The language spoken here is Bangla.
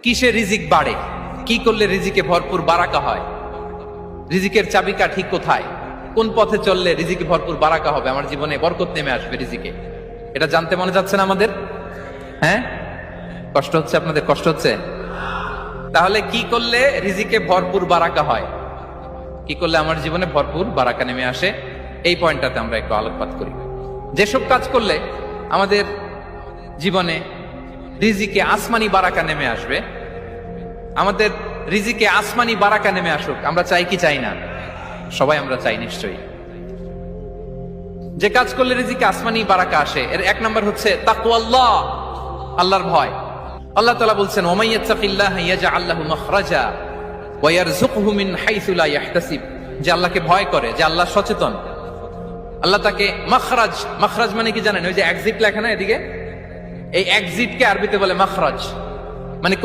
কিসে রিজিক বাড়ে, কি করলে রিজিকে ভরপুর বারাকা হয়, রিজিকের চাবিকা ঠিক কোথায়, কোন পথে চললে রিজিকে ভরপুর বারাকা হবে, আমার জীবনে বরকত নেমে আসবে রিজিকে, এটা জানতে মনে যাচ্ছে না আমাদের? হ্যাঁ, কষ্ট হচ্ছে আপনাদের? কষ্ট হচ্ছে? তাহলে কি করলে রিজিকে ভরপুর বারাকা হয়, কি করলে আমার জীবনে ভরপুর বারাকা নেমে আসে, এই পয়েন্টটাতে আমরা একটু আলোকপাত করি। যেসব কাজ করলে আমাদের জীবনে রিজিকে আসমানি বারাকা নেমে আসবে, আমাদের রিজিকে আসমানি বারাকা নেমে আসুক, আমরা চাই কি চাই না? সবাই আমরা চাই নিশ্চয়ই। যে কাজ করলে রিজিকে আসমানি বারাকা আসে, এর এক নম্বর হচ্ছে তাকওয়াল্লাহ, আল্লাহর ভয়। আল্লাহ তাআলা বলছেন, ওয়া ইয়াত্তাকিল্লাহা ইয়াজআল লাহু মাখরাজা ওয়া ইয়ারযুকহু মিন হাইসু লা ইয়াহতাসিব। যে আল্লাহকে ভয় করে, যে আল্লাহ সচেতন, আল্লাহ তাকে মাখরাজ, মাখরাজ মানে কি জানেন? ওই যে এক্সিট লেখা না এদিকে, এই এক্সিটকে আরবিতে বলে মাখরাজ, মানে